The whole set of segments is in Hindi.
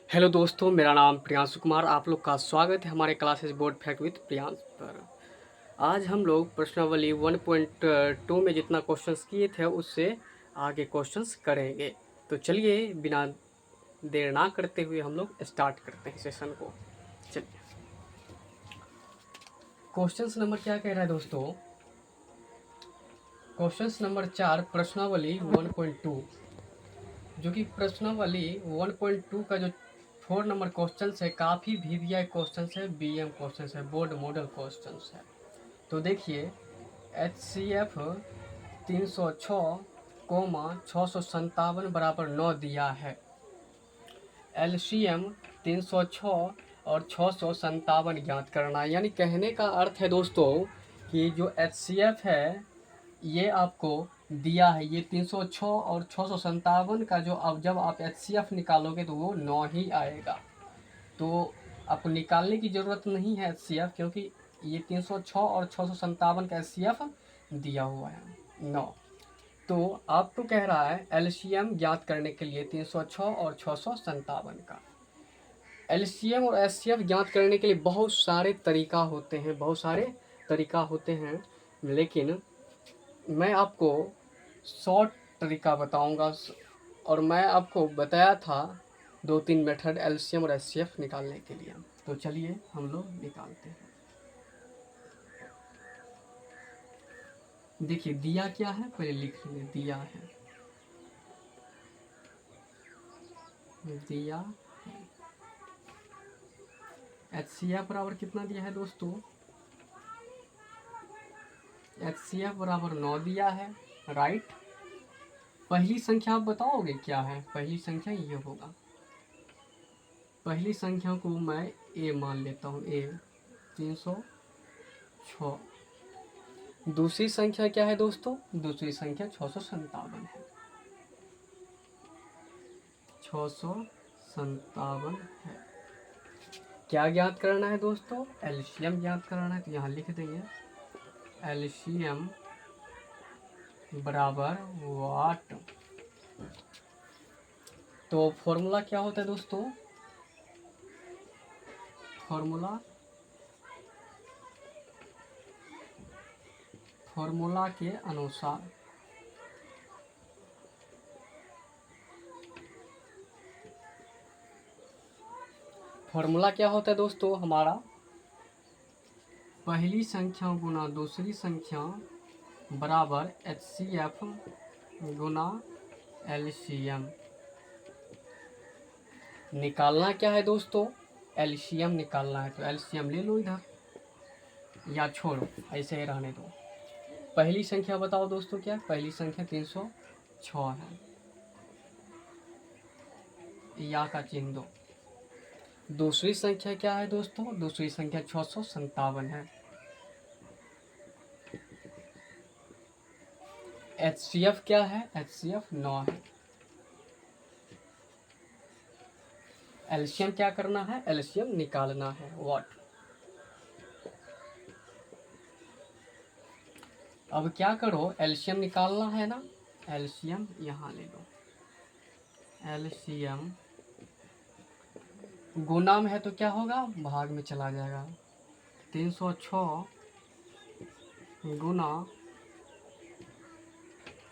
हेलो दोस्तों, मेरा नाम प्रियांशु कुमार। आप लोग का स्वागत है हमारे classes board fact with Priyansh पर। आज हम लोग प्रश्नावली 1.2 में जितना क्वेश्चंस किए थे उससे आगे क्वेश्चंस करेंगे। तो चलिए बिना देर ना करते हुए हम लोग स्टार्ट करते हैं सेशन को। चलिए, क्वेश्चंस नंबर क्या कह रहा है दोस्तों? क्वेश्चंस नंबर 4 प्रश्नावली 1.2, जो कि प्रश्नावली 1.2 का जो 4 नंबर क्वेश्चन है काफ़ी वीवीआई क्वेश्चन है, बीएम क्वेश्चन है, बोर्ड मॉडल क्वेश्चन है। तो देखिए, एच सी एफ 306, 657 बराबर 9 दिया है। एल सी एम 306 और 657 ज्ञात करना, यानी कहने का अर्थ है दोस्तों कि जो एच सी एफ है ये आपको दिया है, ये 306 और 657 का जो अब जब आप एच सी एफ निकालोगे तो वो 9 ही आएगा। तो आपको निकालने की ज़रूरत नहीं है एच सी एफ, क्योंकि ये 306 और 657 का एच सी एफ दिया हुआ है 9। तो आपको कह रहा है एलसीएम ज्ञात करने के लिए 306 और 657 का। एलसीएम और एचसीएफ ज्ञात करने के लिए बहुत सारे तरीका होते हैं, बहुत सारे तरीका होते हैं, लेकिन मैं आपको शॉर्ट तरीका बताऊंगा। और मैं आपको बताया था 2-3 मेथड एलसीएम और एचसीएफ निकालने के लिए। तो चलिए हम लोग निकालते हैं। देखिए दिया क्या है, पहले लिख लेंगे। दिया है, दिया एच सी एफ बराबर कितना दिया है दोस्तों? एच सी एफ बराबर 9 दिया है, राइट। पहली संख्या आप बताओगे क्या है? पहली संख्या ये होगा। पहली संख्या को मैं ए मान लेता हूँ, ए 306। दूसरी संख्या क्या है दोस्तों? दूसरी संख्या 657 है, 657 है। क्या ज्ञात करना है दोस्तों? एलसीएम ज्ञात करना है। तो यहाँ लिख देंगे एलसीएम बराबर वाट। तो फॉर्मूला क्या होता है दोस्तों? फॉर्मूला के अनुसार फॉर्मूला क्या होता है दोस्तों हमारा? पहली संख्या गुना दूसरी संख्या बराबर एच सी एफ गुना एल सी एम। निकालना क्या है दोस्तों? एल सी एम निकालना है। तो एल सी एम ले लो इधर, या छोड़ो ऐसे ही रहने दो। पहली संख्या बताओ दोस्तों क्या? पहली संख्या 306 है, या का चिन्ह दो। दूसरी संख्या क्या है दोस्तों? दूसरी संख्या 657 है। एच सी एफ क्या है? एच सी एफ 9 है। एलसीएम क्या करना है? एलसीएम निकालना है, व्हाट। अब क्या करो, एलसीएम निकालना है ना, एलसीएम यहाँ ले लो। एलसीएम गुना में है तो क्या होगा? भाग में चला जाएगा। 306 गुना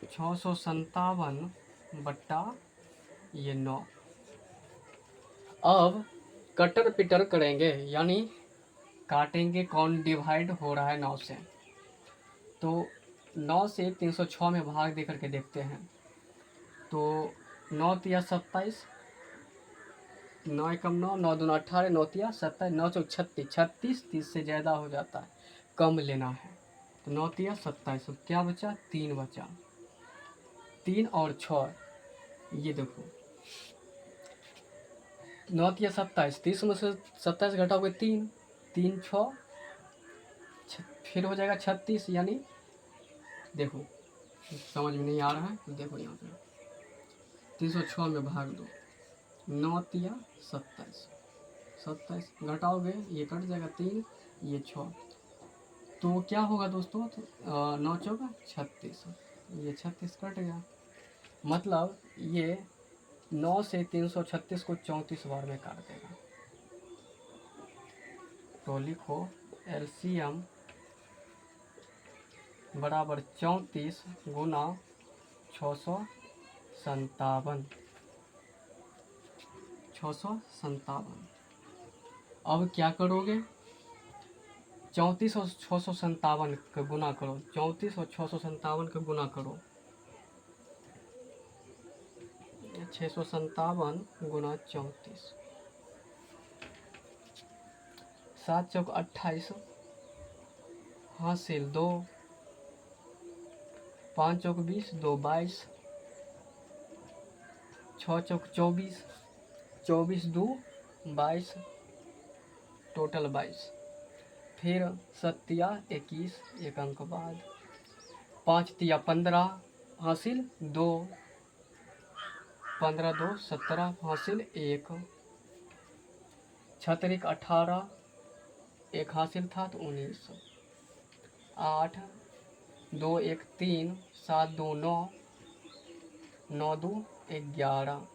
657 बट्टा ये 9। अब कटर पिटर करेंगे, यानी काटेंगे। कौन डिवाइड हो रहा है 9 से? तो 9 से 306 में भाग दे करके देखते हैं। तो 9 तिया 27, 9 एकम 9, 9 दूना 18, 9 तिया 27, 9 चौक 36, 36 30 से ज़्यादा हो जाता है, कम लेना है। तो 9 तिया 27, क्या बचा? 3 बचा। 3 और 6, ये देखो 9 तिया 27, 30 में से 27 घटाओगे 3, 3 6, फिर हो जाएगा 36। यानी देखो समझ में नहीं आ रहा है तो देखो यहाँ पे 306 में भाग दो। 9 तिया 27, 27 घटाओगे ये कट जाएगा 3, ये 6। तो क्या होगा दोस्तों? 9 चौका 36, ये 36 कट गया। मतलब ये 9 से 336 को 34 बार में काट देगा। तो लिखो LCM बराबर 34 गुना 657। 657। अब क्या करोगे, 34 और 657 का गुना करो। 34 और 657 का गुना करो। 657 गुना 34, 7 चौक 28, हासिल 2, 5 चौक 20, 2 22, 6 चौक 24, 24 2 22, टोटल 22। फिर 7 तिया 21, एक अंक बाद, 5 तिया 15, हासिल 2, 15 2 17, हासिल 1, 6 तिरिक 18, एक हासिल था तो 19, 8 2 1 3, 7 2 9, 9 2 11,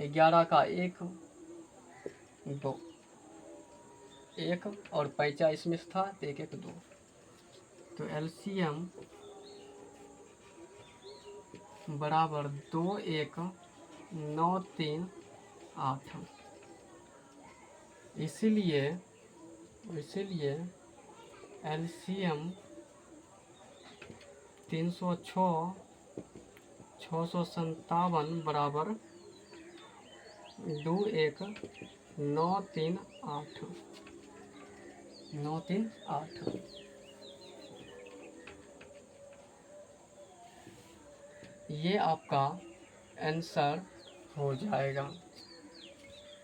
11 का 1 2, 1 और पैंचा इसमें था तो 1 1 2। तो LCM बराबर 2 1 9 3 8। इसीलिए LCM 306 657 बराबर 2 1 9 3 8, 9 3 8। ये आपका आंसर हो जाएगा।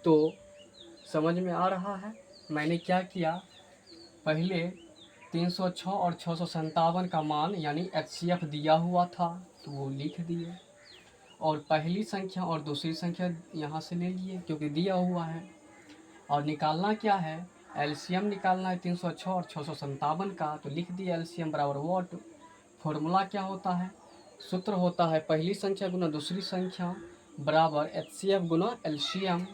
तो समझ में आ रहा है मैंने क्या किया, पहले 306 और 657 का मान यानी HCF दिया हुआ था तो वो लिख दिए, और पहली संख्या और दूसरी संख्या यहाँ से ले लिए क्योंकि दिया हुआ है। और निकालना क्या है, LCM निकालना है 306 और 657 का, तो लिख दिया LCM बराबर वॉट। फॉर्मूला क्या होता है, सूत्र होता है पहली संख्या गुना दूसरी संख्या बराबर HCF गुना LCM।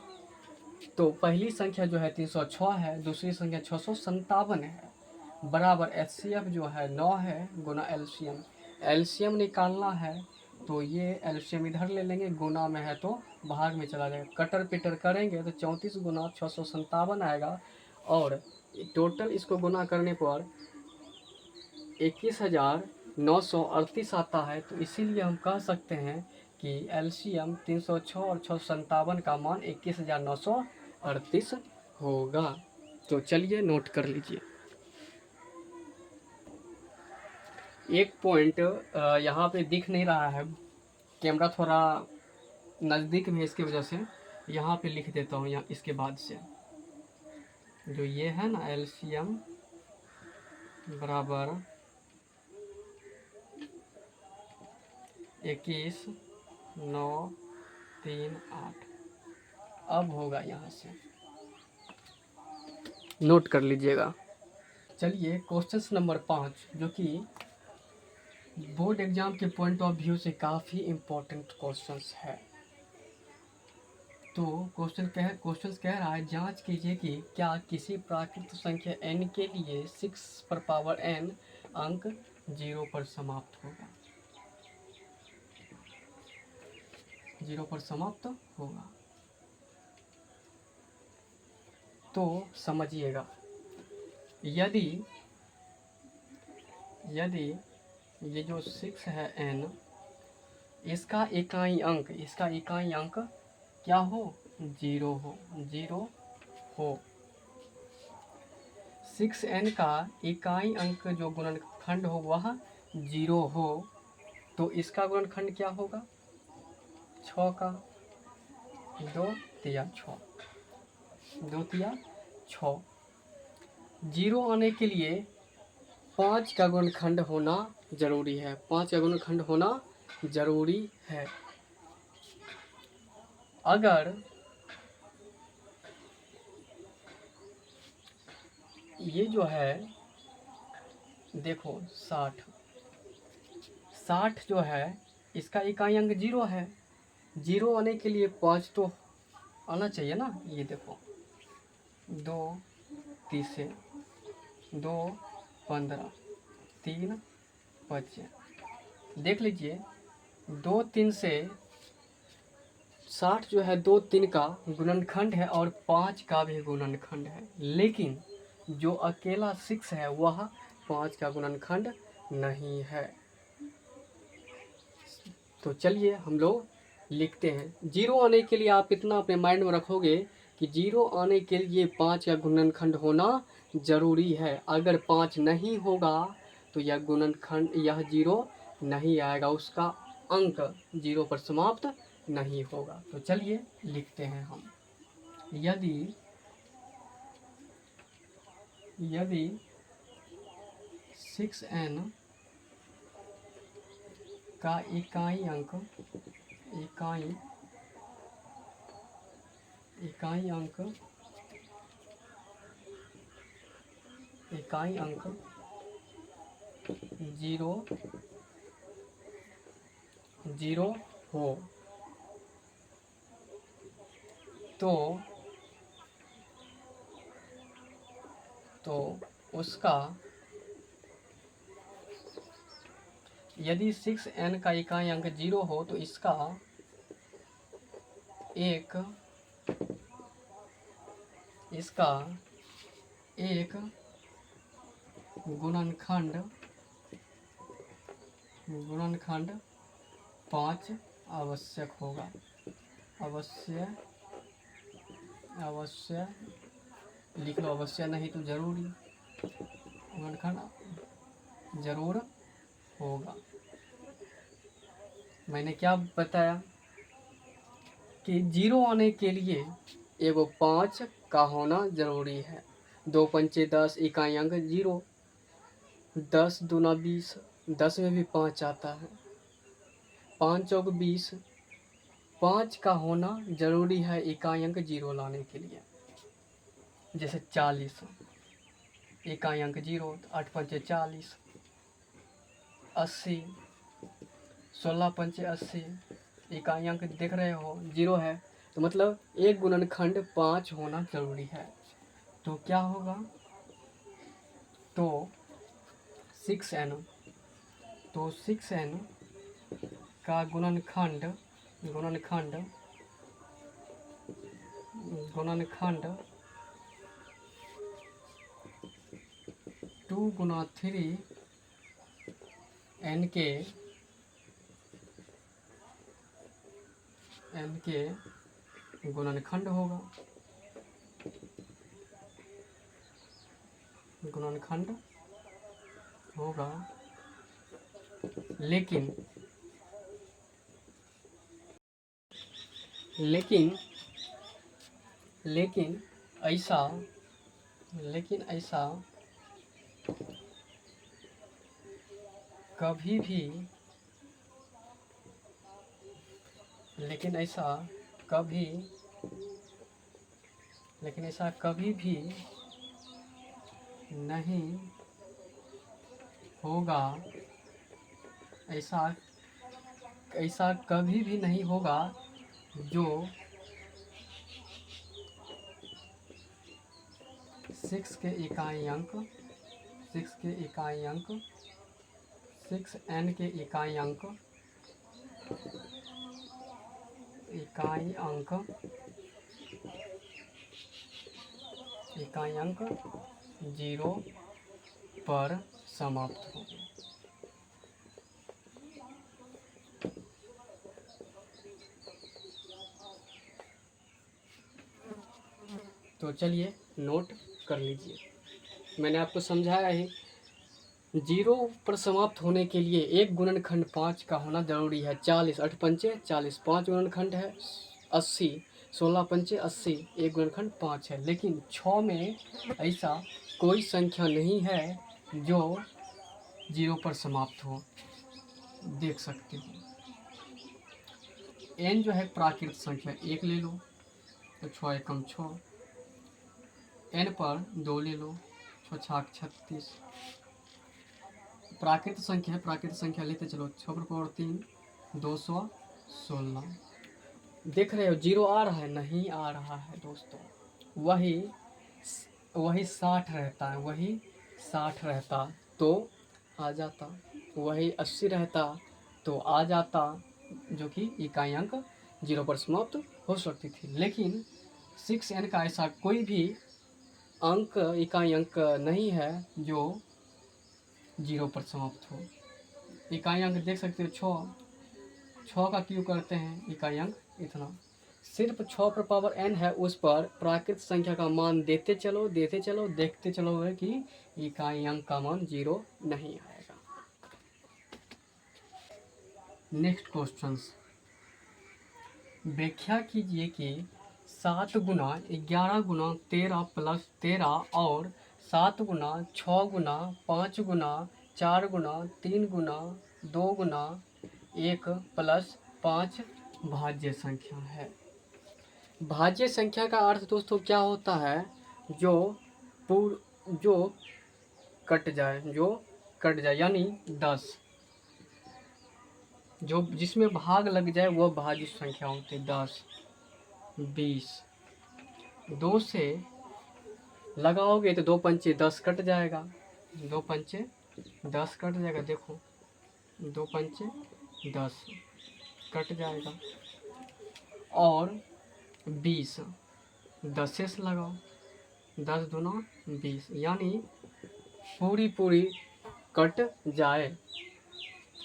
तो पहली संख्या जो है 306 है, दूसरी संख्या 657 है, बराबर HCF जो है 9 है गुना LCM। LCM निकालना है तो ये LCM इधर ले लेंगे, गुना में है तो भाग में चला जाएगा, कटर पिटर करेंगे तो 34 गुना 657 आएगा, और टोटल इसको गुना करने पर 21,938 आता है। तो इसीलिए हम कह सकते हैं कि LCM 306 और 657 का मान 21,938 होगा। तो चलिए नोट कर लीजिए। एक पॉइंट यहाँ पे दिख नहीं रहा है, कैमरा थोड़ा नज़दीक में, इसकी वजह से यहाँ पे लिख देता हूँ, यहाँ इसके बाद से जो ये है ना LCM बराबर 21,938 अब होगा, यहाँ से नोट कर लीजिएगा। चलिए क्वेश्चन नंबर 5 जो कि बोर्ड एग्जाम के पॉइंट ऑफ व्यू से काफ़ी इम्पोर्टेंट क्वेश्चंस है। तो क्वेश्चन कह रहा है, जांच कीजिए कि क्या किसी प्राकृत संख्या n के लिए 6 पर पावर n अंक 0 पर समाप्त होगा। 0 पर समाप्त होगा। तो समझिएगा, यदि ये जो 6 है n, इसका इकाई अंक क्या हो, 0 हो। 6n का इकाई अंक जो गुणनखंड हो वह 0 हो, तो इसका गुणनखंड क्या होगा, 6 का 2 तिया 6, 2 तिया 6। 0 आने के लिए 5 का गुणनखंड होना जरूरी है, 5 का गुणनखंड होना जरूरी है। अगर ये जो है देखो 60 जो है इसका इकाई अंक 0 है, जीरो आने के लिए 5 तो आना चाहिए ना। ये देखो 2 30 2 15 3 5, देख लीजिए 2 3 से 60 जो है 2 3 का गुणनखंड है और 5 का भी गुणनखंड है, लेकिन जो अकेला 6 है वह 5 का गुणनखंड नहीं है। तो चलिए हम लोग लिखते हैं। जीरो आने के लिए आप इतना अपने माइंड में रखोगे कि जीरो आने के लिए 5 का गुणनखंड होना जरूरी है। अगर 5 नहीं होगा तो यह गुणनखंड, यह जीरो नहीं आएगा, उसका अंक जीरो पर समाप्त नहीं होगा। तो चलिए लिखते हैं हम। यदि 6n का इकाई अंक जीरो हो तो उसका, यदि 6n का इकाई अंक 0 हो तो इसका एक गुणनखंड 5 आवश्यक होगा। अवश्य लिख लो, अवश्य नहीं तो जरूरी, गुणनखंड जरूर होगा। मैंने क्या बताया कि जीरो आने के लिए एगो 5 का होना जरूरी है। 2 पंचे 10, इकाई अंक 0, 10 दूना 20, 10 में भी 5 आता है, 5 चौक 20, 5 का होना जरूरी है इकाई अंक 0 लाने के लिए। जैसे 40, इकाई अंक 0, 8 पंचे 40, 80, 16 पंचे 80, इकाई अंक देख रहे हो 0 है, तो मतलब एक गुणनखंड 5 होना जरूरी है। तो क्या होगा, तो 6n का गुणनखंड 2 गुना 3 n के गुणनखंड होगा, लेकिन ऐसा कभी भी नहीं होगा। ऐसा कभी भी नहीं होगा जो 6 के इकाई अंक 6n के इकाई अंक 0 पर समाप्त होगी। तो चलिए नोट कर लीजिए, मैंने आपको समझाया है 0 पर समाप्त होने के लिए एक गुणनखंड 5 का होना जरूरी है। 40, 8 पंचे 40, 5 गुणनखंड है। 80, 16 पंचे 80, एक गुणनखंड 5 है। लेकिन 6 में ऐसा कोई संख्या नहीं है जो 0 पर समाप्त हो, देख सकते हो। n जो है प्राकृत संख्या 1 ले लो तो 6 एकम 6, n पर 2 ले लो, 6 छाक 36। प्राकृत संख्या लेते चलो, 6 पर 3 216, देख रहे हो 0 आ रहा है, नहीं आ रहा है दोस्तों। वही वही 60 रहता है, वही 60 रहता तो आ जाता, वही 80 रहता तो आ जाता, जो कि इकाई अंक 0 पर समाप्त हो सकती थी। लेकिन 6n का ऐसा कोई भी अंक, इकाई अंक नहीं है जो 0 पर समाप्त हो। इकाई अंक देख सकते हो 6 का क्यों करते हैं इकाई अंक इतना, सिर्फ 6 पर पावर n है, उस पर प्राकृत संख्या का मान देते चलो देखते चलो है कि इकाई अंक का मान 0 नहीं आएगा। नेक्स्ट क्वेश्चन, व्याख्या कीजिए कि 7 गुना 11 गुना 13 प्लस 13 और 7 गुना 6 गुना 5 गुना 4 गुना 3 गुना 2 गुना 1 प्लस 5 भाज्य संख्या है। भाज्य संख्या का अर्थ दोस्तों क्या होता है, जो कट जाए यानी 10, जो जिसमें भाग लग जाए वह भाज्य संख्या होती है। 10 20, 2 से लगाओगे तो 2 पंचे 10 कट जाएगा, 2 पंचे 10 कट जाएगा, देखो 2 पंचे 10 कट जाएगा। और 20, 10 से लगाओ, 10 दूना 20, यानी पूरी कट जाए,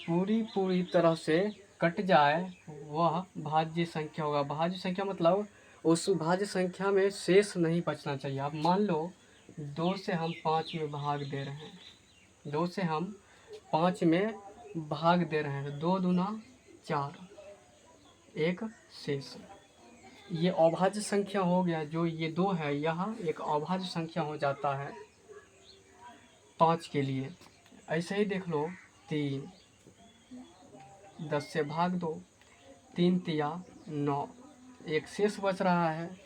पूरी तरह से कट जाए वह भाज्य संख्या होगा। भाज्य संख्या मतलब उस भाज्य संख्या में शेष नहीं बचना चाहिए। अब मान लो 2 से हम 5 में भाग दे रहे हैं, 2 से हम 5 में भाग दे रहे हैं, 2 दूना 4, एक शेष, ये अभाज्य संख्या हो गया। जो ये 2 है यहाँ एक अभाज्य संख्या हो जाता है 5 के लिए। ऐसे ही देख लो 3, 10 से भाग दो, 3 तिया 9, एक शेष बच रहा है।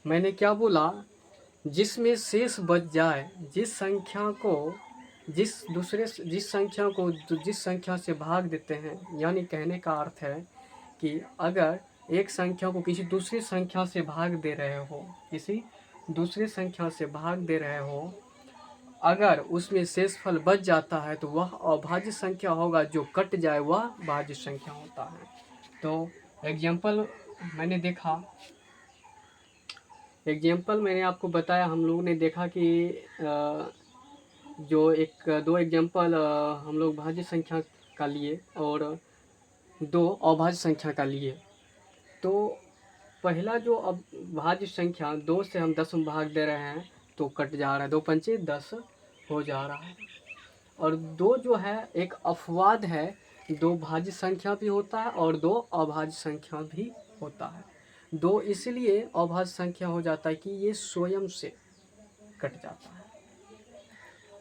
मैंने क्या बोला, जिसमें शेष बच जाए, जिस संख्या से भाग देते हैं, यानी कहने का अर्थ है कि अगर एक संख्या को किसी दूसरी संख्या से भाग दे रहे हो, अगर उसमें शेषफल बच जाता है तो वह अभाज्य संख्या होगा, जो कट जाए वह भाज्य संख्या होता है। तो एग्जाम्पल मैंने आपको बताया, हम लोगों ने देखा कि जो 1-2 एग्जाम्पल हम लोग भाज्य संख्या का लिए और 2 अभाज्य संख्या का लिए। तो पहला जो अब भाज्य संख्या 2 से हम 10 में भाग दे रहे हैं तो कट जा रहा है, 2 पंचे 10 हो जा रहा है। और 2 जो है एक अपवाद है, 2 भाज्य संख्या भी होता है और 2 अभाज्य संख्या भी होता है। 2 इसलिए अभाज्य संख्या हो जाता है कि ये स्वयं से कट जाता है,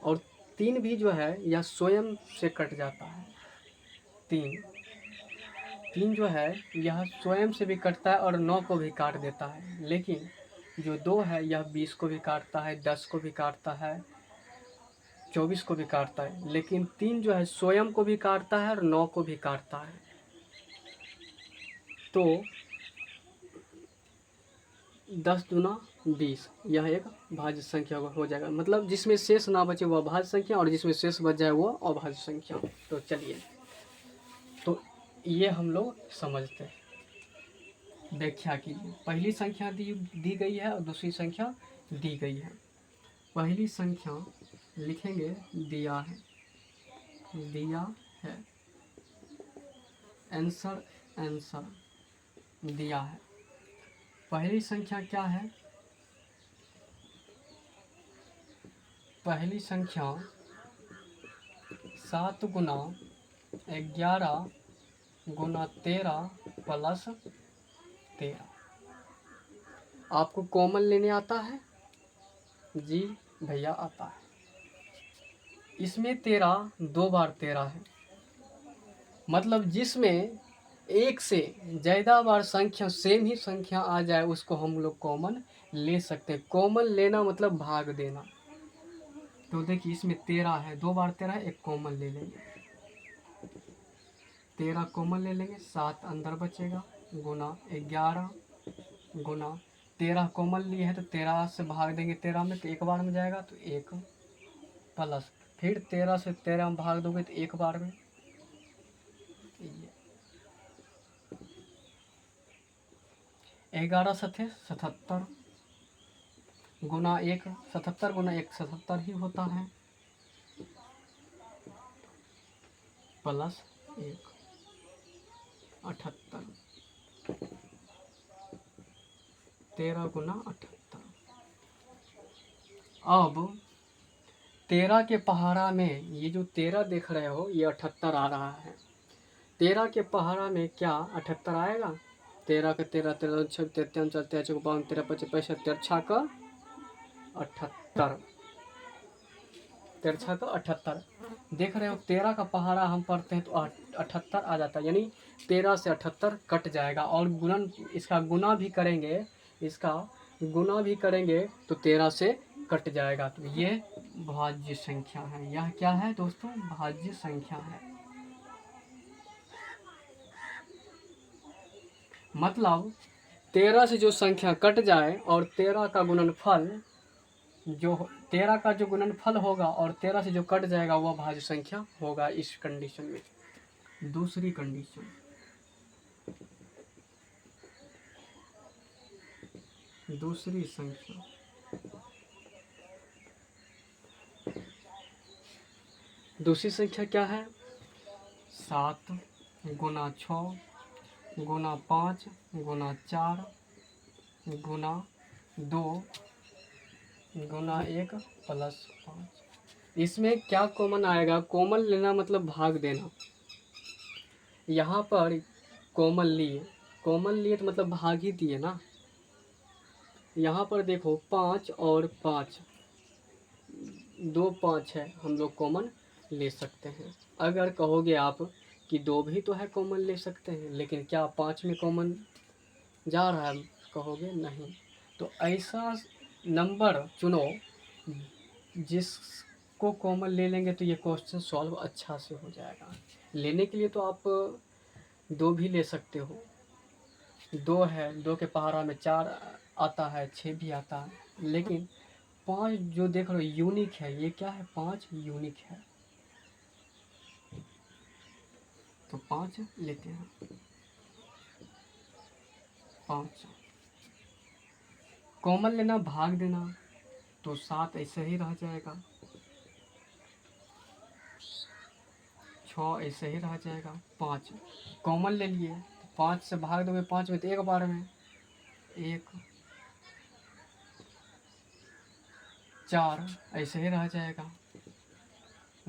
और 3 भी जो है यह स्वयं से कट जाता है। 3 जो है यह स्वयं से भी कटता है और 9 को भी काट देता है। लेकिन जो 2 है यह 20 को भी काटता है, 10 को भी काटता है, 24 को भी काटता है। लेकिन 3 जो है स्वयं को भी काटता है और 9 को भी काटता है। तो 10 दूना 20, यह एक भाज्य संख्या हो जाएगा। मतलब जिसमें शेष ना बचे वह भाज्य संख्या, और जिसमें शेष बच जाए वो अभाज्य संख्या। तो चलिए, तो ये हम लोग समझते हैं। व्याख्या कीजिए। पहली संख्या दी गई है और दूसरी संख्या दी गई है। पहली संख्या लिखेंगे दिया है, आंसर दिया है। पहली संख्या क्या है, पहली संख्या 7 गुना 11 गुना 13 प्लस 13। आपको कॉमन लेने आता है? जी भैया आता है। इसमें 13 2 बार 13 है, मतलब जिसमें एक से ज़्यादा बार संख्या सेम ही संख्या आ जाए उसको हम लोग कॉमन ले सकते हैं। कॉमन लेना मतलब भाग देना। तो देखिए इसमें 13 है, 2 बार 13 है, एक कॉमन ले लेंगे, 13 कॉमन ले लेंगे, 7 अंदर बचेगा, गुना 11 गुना 13 कॉमन लिए है तो 13 से भाग देंगे 13 में तो एक बार में जाएगा तो 1 प्लस फिर 13 से 13 में भाग दोगे तो एक बार में 11 सत्ते 77 गुना 1 77 गुना 1 77 ही होता है प्लस 1 78 13 गुना 78। अब 13 के पहाड़ा में ये जो 13 देख रहे हो ये 78 आ रहा है। 13 के पहाड़ा में क्या 78 आएगा? 13 के 13 13 6 13 4 13 4 52 13 25 65 13 का 78 13 का 78 देख रहे हो। 13 का पहाड़ा हम पढ़ते हैं तो 78 आ जाता है, यानी 13 से 78 कट जाएगा। और गुणन इसका गुना भी करेंगे, इसका गुना भी करेंगे तो 13 से कट जाएगा। तो ये भाज्य संख्या है। यह क्या है दोस्तों? भाज्य संख्या है। मतलब 13 से जो संख्या कट जाए और 13 का गुणनफल जो 13 का जो गुणनफल होगा और 13 से जो कट जाएगा वह भाज्य संख्या होगा। इस कंडीशन में दूसरी कंडीशन, दूसरी संख्या दूसरी संख्या क्या है? 7 गुना 6 गुना 5 गुना 4 गुना 2 गुना 1 प्लस 5। इसमें क्या कॉमन आएगा? कॉमन लेना मतलब भाग देना। यहाँ पर कॉमन लिए तो मतलब भाग ही दिए ना। यहाँ पर देखो 5 और 5 2 5 है, हम लोग कॉमन ले सकते हैं। अगर कहोगे आप कि 2 भी तो है कॉमन ले सकते हैं, लेकिन क्या 5 में कॉमन जा रहा है? कहोगे नहीं। तो ऐसा नंबर चुनो जिसको कॉमन ले लेंगे तो ये क्वेश्चन सॉल्व अच्छा से हो जाएगा। लेने के लिए तो आप 2 भी ले सकते हो। 2 है, 2 के पहाड़ा में 4 आता है, 6 भी आता है, लेकिन 5 जो देख रहे हो यूनिक है। ये क्या है? 5 यूनिक है, तो 5 लेते हैं। 5 कॉमन लेना, भाग देना, तो 7 ऐसे ही रह जाएगा, 6 ऐसे ही रह जाएगा। 5 कॉमन ले लिए तो 5 से भाग दोगे 5 में तो एक बार में 1 4 ऐसे ही रह जाएगा,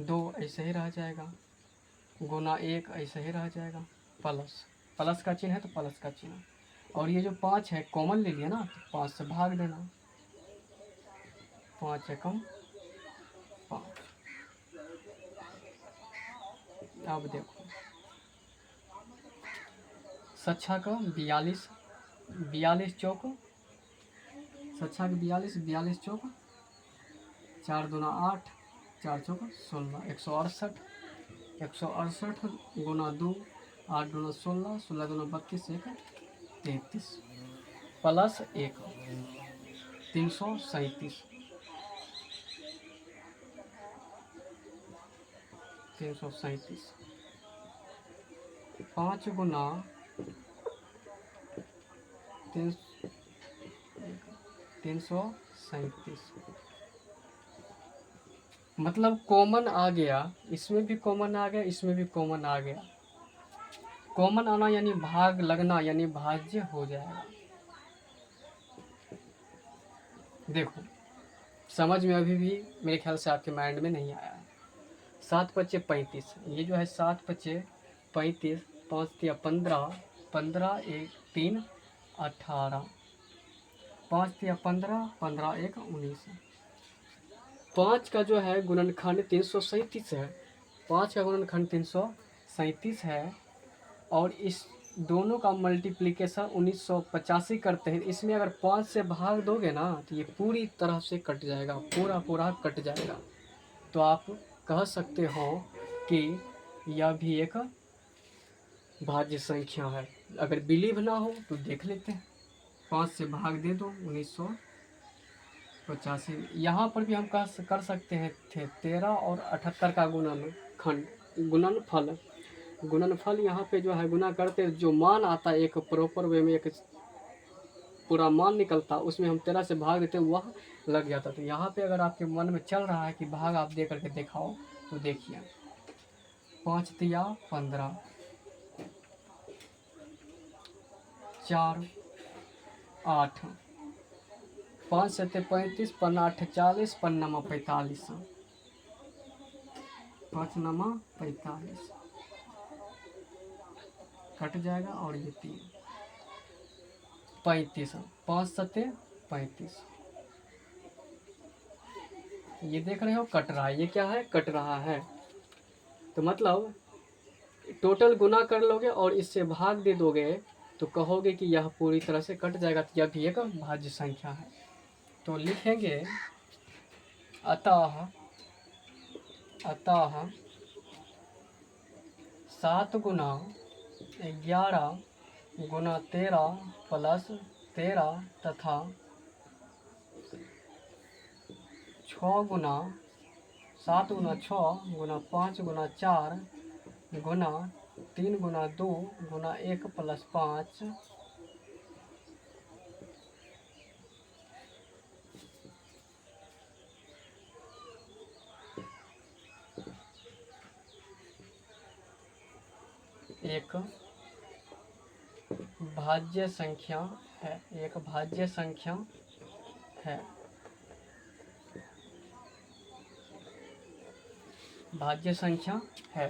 2 ऐसे ही रह जाएगा, गुना 1 ऐसे ही रह जाएगा, प्लस का चिन्ह है तो प्लस का चिन्ह। और ये जो 5 है कॉमन ले लिया ना, तो 5 से भाग देना, 5 एकम 5। अब देखो सच्छा का 42 42 चौक, सच्छा का 42 42 चौक 4 दूना 8 4 चौक 16 168 168 गुना 2 8 दूना 16 16 दूना 32 1 33 प्लस 1 337 337 5 गुना 337 मतलब कॉमन आ गया, इसमें भी कॉमन आ गया, इसमें भी कॉमन आ गया। कॉमन आना यानी भाग लगना, यानी भाज्य हो जाएगा। देखो समझ में अभी भी मेरे ख्याल से आपके माइंड में नहीं आया है। 7 पच्चे 35, ये जो है 7 पच्चे 35, 5 तिया 15 15 1 3 18 5 तिया 15 15 1 19। 5 का जो है गुणनखंड 337 है, 5 का गुणनखंड 337 है, और इस दोनों का मल्टीप्लिकेशन 1985 करते हैं। इसमें अगर 5 से भाग दोगे ना तो ये पूरी तरह से कट जाएगा, पूरा कट जाएगा। तो आप कह सकते हो कि यह भी एक भाज्य संख्या है। अगर बिलीव ना हो तो देख लेते हैं। 5 से भाग दे दो 1985। यहाँ पर भी हम कर सकते हैं थे 13 और 78 का गुणनफल। गुणनफल यहाँ पे जो है गुना करते जो मान आता है एक प्रॉपर वे में, एक पूरा मान निकलता, उसमें हम 13 से भाग देते वह लग जाता। तो यहाँ पे अगर आपके मन में चल रहा है कि भाग आप दे करके दिखाओ, तो देखिए 5 तिया 15, 4 8, 5 सत्ते 35, पन्ना 8 40, पन्नामा 45, 5 नमा 45 कट जाएगा। और ये 3 35, 5 सत्ते 35, ये देख रहे हो कट रहा है, ये क्या है कट रहा है। तो मतलब टोटल गुना कर लोगे और इससे भाग दे दोगे तो कहोगे कि यह पूरी तरह से कट जाएगा, तो यह भी एक भाज्य संख्या है। तो लिखेंगे अतः 7 गुना 11 गुना 13 प्लस 13 तथा 6 गुना 7 गुना 6 गुना 5 गुना 4 गुना 3 गुना 2 गुना 1 प्लस 5 एक भाज्य संख्या है, एक भाज्य संख्या है, भाज्य संख्या है।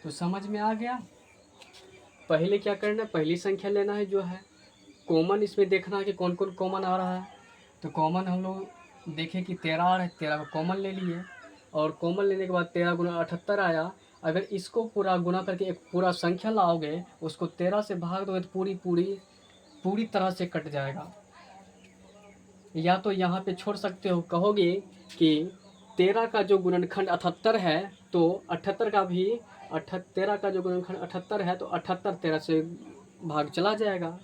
तो समझ में आ गया। पहले क्या करना है, पहली संख्या लेना है जो है कॉमन, इसमें देखना है कि कौन कौन कॉमन आ रहा है। तो कॉमन हम लोग देखें कि 13 आ रहा है, 13 को कॉमन ले लिए, और कॉमन लेने के बाद 13 गुना 78 आया। अगर इसको पूरा गुना करके एक पूरा संख्या लाओगे, उसको 13 से भाग दोगे तो पूरी तरह से कट जाएगा। या तो यहाँ पे छोड़ सकते हो, कहोगे कि 13 का जो गुणनखंड 78 है तो 78 का भी 13 का जो गुणनखंड 78 है तो 78 13 से भाग चला जाएगा।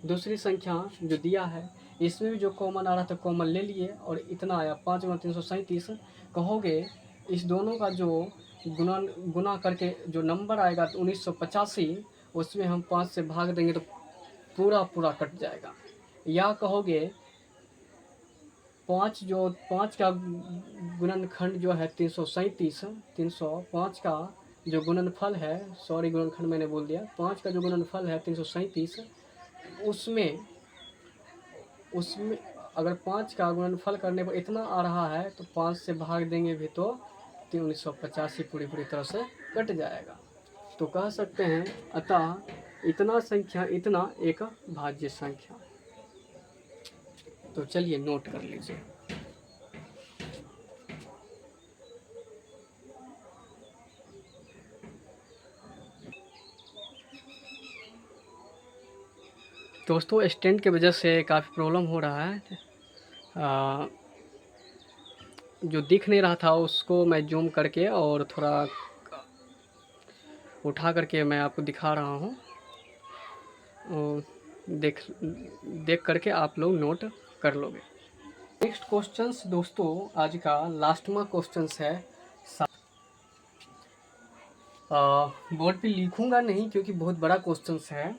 दूसरी संख्या जो दिया है इसमें भी जो कॉमन आ रहा था कॉमन ले लिए और इतना आया 5 गुना 337। कहोगे इस दोनों का जो गुना करके जो नंबर आएगा तो 1985, उसमें हम 5 से भाग देंगे तो पूरा कट जाएगा। या कहोगे 5 का गुणनखंड जो है 337, 305 का जो गुणनफल है, सॉरी गुणनखंड मैंने बोल दिया, 5 का जो गुणनफल है 337, उसमें अगर 5 का गुणनफल करने पर इतना आ रहा है तो 5 से भाग देंगे भी तो 1985 पूरी तरह से कट जाएगा। तो कह सकते हैं अतः इतना संख्या इतना एक भाज्य संख्या। तो चलिए नोट कर लीजिए। दोस्तों स्टैंड की वजह से काफ़ी प्रॉब्लम हो रहा है, जो दिख नहीं रहा था उसको मैं जूम करके और थोड़ा उठा करके मैं आपको दिखा रहा हूँ, देख करके आप लोग नोट कर लोगे। नेक्स्ट क्वेश्चंस दोस्तों आज का लास्टवा क्वेश्चंस है। बोर्ड पे लिखूंगा नहीं क्योंकि बहुत बड़ा क्वेश्चंस है।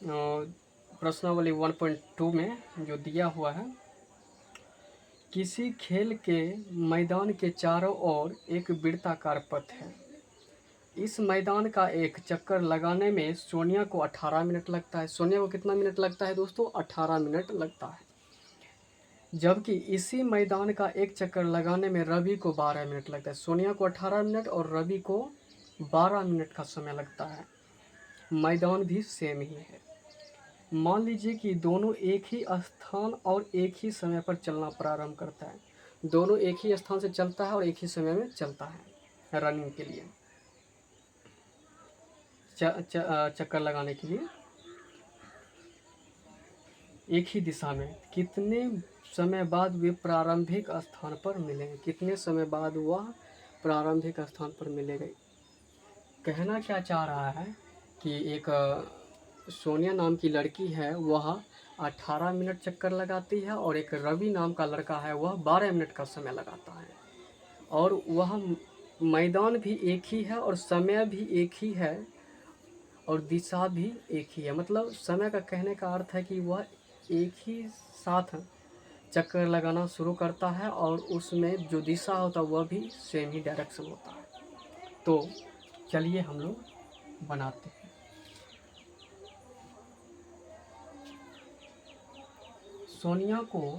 प्रश्नावली 1.2 में जो दिया हुआ है, किसी खेल के मैदान के चारों ओर एक वृत्ताकार पथ है। इस मैदान का एक चक्कर लगाने में सोनिया को 18 मिनट लगता है। सोनिया को कितना मिनट लगता है दोस्तों? 18 मिनट लगता है। जबकि इसी मैदान का एक चक्कर लगाने में रवि को 12 मिनट लगता है। सोनिया को 18 मिनट और रवि को 12 मिनट का समय लगता है। मैदान भी सेम ही है। मान लीजिए कि दोनों एक ही स्थान और एक ही समय पर चलना प्रारंभ करता है। दोनों एक ही स्थान से चलता है और एक ही समय में चलता है रनिंग के लिए, चक्कर लगाने के लिए एक ही दिशा में। कितने समय बाद वे प्रारंभिक स्थान पर मिलेंगे? कितने समय बाद वह प्रारंभिक स्थान पर मिलेंगे? कहना क्या चाह रहा है कि एक सोनिया नाम की लड़की है, वह 18 मिनट चक्कर लगाती है और एक रवि नाम का लड़का है, वह 12 मिनट का समय लगाता है। और वह मैदान भी एक ही है और समय भी एक ही है और दिशा भी एक ही है। मतलब समय का कहने का अर्थ है कि वह एक ही साथ चक्कर लगाना शुरू करता है और उसमें जो दिशा होता है वह भी सेम ही डायरेक्शन होता है। तो चलिए हम लोग बनाते हैं। सोनिया को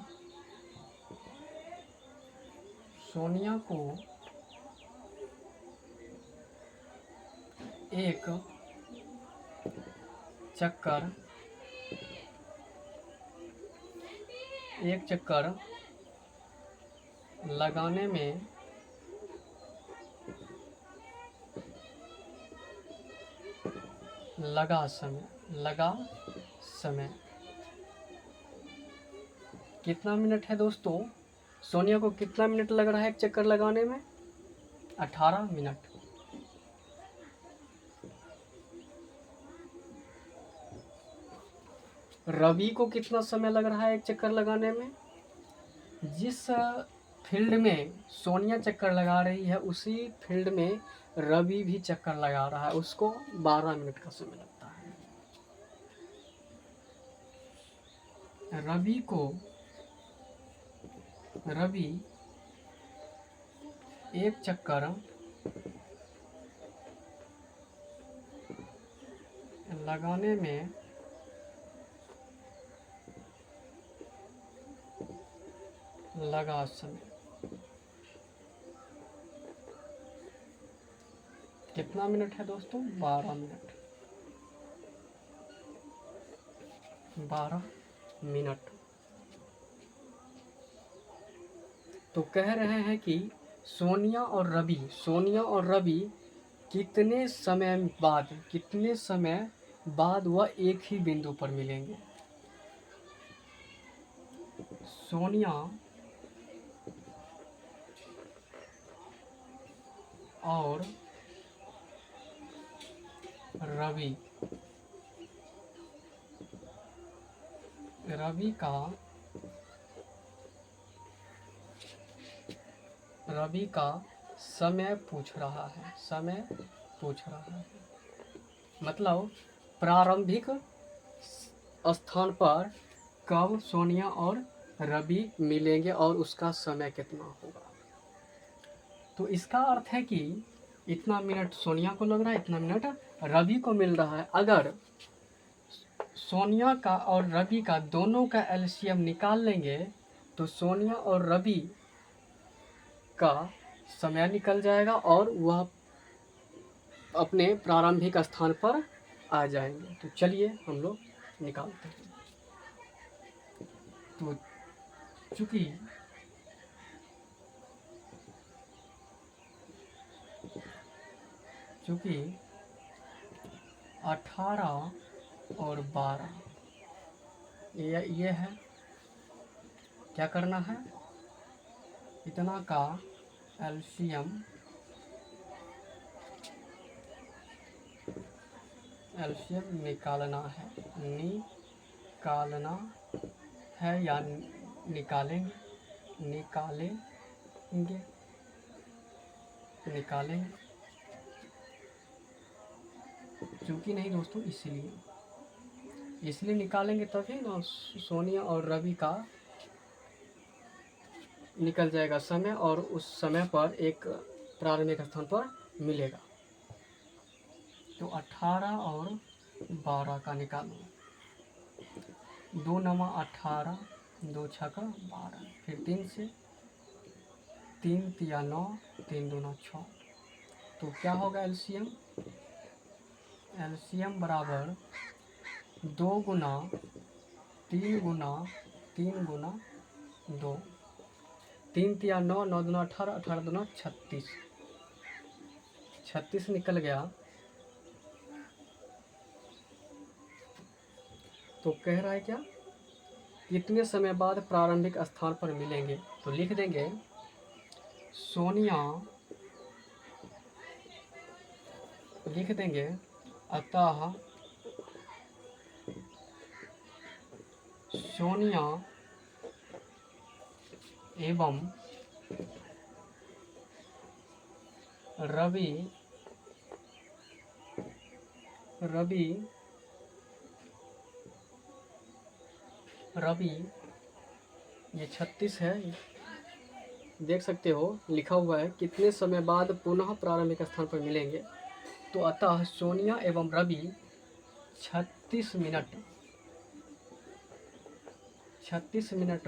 एक चक्कर लगाने में लगा समय कितना मिनट है दोस्तों? सोनिया को कितना मिनट लग रहा है एक चक्कर लगाने में? 18 मिनट। रवि को कितना समय लग रहा है एक चक्कर लगाने में? जिस फील्ड में सोनिया चक्कर लगा रही है उसी फील्ड में रवि भी चक्कर लगा रहा है, उसको 12 मिनट का समय लगता है। रवि एक चक्कर लगाने में लगा समय कितना मिनट है दोस्तों? 12 मिनट। 12 मिनट। तो कह रहे हैं कि सोनिया और रवि कितने समय बाद वह एक ही बिंदु पर मिलेंगे। सोनिया और रवि का समय पूछ रहा है। मतलब प्रारंभिक स्थान पर कब सोनिया और रवि मिलेंगे और उसका समय कितना होगा। तो इसका अर्थ है कि इतना मिनट सोनिया को लग रहा है, इतना मिनट रवि को मिल रहा है। अगर सोनिया का और रवि का दोनों का एलसीएम निकाल लेंगे तो सोनिया और रवि का समय निकल जाएगा और वह अपने प्रारंभिक स्थान पर आ जाएंगे। तो चलिए हम लोग निकालते हैं। तो चूंकि चूंकि 18 और 12 ये है, क्या करना है, इतना का एलसीएम निकालना है या निकालेंगे क्योंकि नहीं दोस्तों, इसलिए निकालेंगे तभी ना सोनिया और रवि का निकल जाएगा समय और उस समय पर एक प्रारंभिक स्थान पर मिलेगा। तो 18 और 12 का निकालो। 2 नमा 18, 2 छक्का 12, फिर 3 से 3 तिया 9, 3 दूना 6। तो क्या होगा एलसीएम बराबर 2 गुना 3 गुना 3 गुना 2, 3 तिया 9, 9 दूना 18, 18 दूना 36, 36 निकल गया। तो कह रहा है क्या, कितने समय बाद प्रारंभिक स्थान पर मिलेंगे। तो लिख देंगे सोनिया अतः सोनिया एवं रवि ये 36 है, देख सकते हो लिखा हुआ है कितने समय बाद पुनः प्रारंभिक स्थान पर मिलेंगे। तो अतः सोनिया एवं रवि 36 मिनट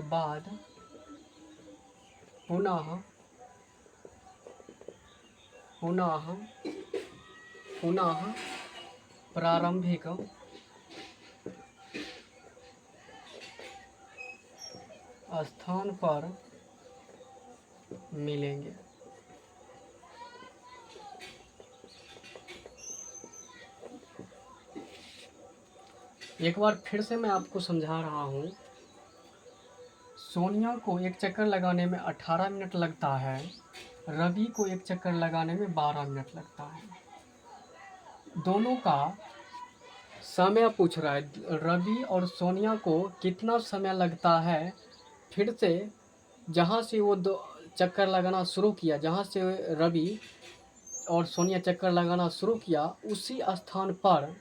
बाद पुनः प्रारंभिक स्थान पर मिलेंगे। एक बार फिर से मैं आपको समझा रहा हूँ। सोनिया को एक चक्कर लगाने में 18 मिनट लगता है, रवि को एक चक्कर लगाने में 12 मिनट लगता है। दोनों का समय पूछ रहा है, रवि और सोनिया को कितना समय लगता है। फिर से जहाँ से वो दो चक्कर लगाना शुरू किया, जहाँ से रवि और सोनिया चक्कर लगाना शुरू किया, उसी स्थान पर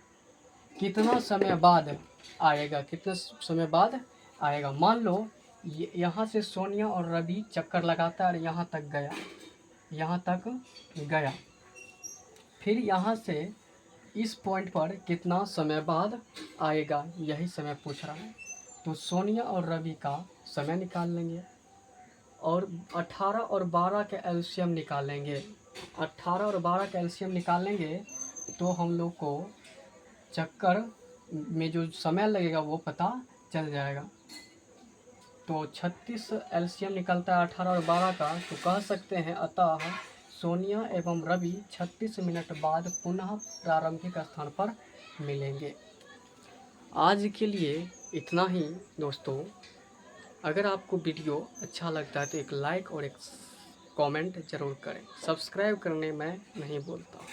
कितना समय बाद आएगा, कितने समय बाद आएगा। मान लो यहाँ से सोनिया और रवि चक्कर लगाता है और यहाँ तक गया, फिर यहाँ से इस पॉइंट पर कितना समय बाद आएगा, यही समय पूछ रहा है। तो सोनिया और रवि का समय निकाल लेंगे और 18 और 12 के एलसीएम निकालेंगे। 18 और 12 का एलसीएम निकालेंगे तो हम लोग को चक्कर में जो समय लगेगा वो पता चल जाएगा। तो 36 एलसीएम निकलता है 18 और 12 का, तो कह सकते हैं अतः सोनिया एवं रवि 36 मिनट बाद पुनः प्रारंभिक स्थान पर मिलेंगे। आज के लिए इतना ही दोस्तों। अगर आपको वीडियो अच्छा लगता है तो एक लाइक और एक कमेंट ज़रूर करें। सब्सक्राइब करने मैं नहीं बोलता हूँ।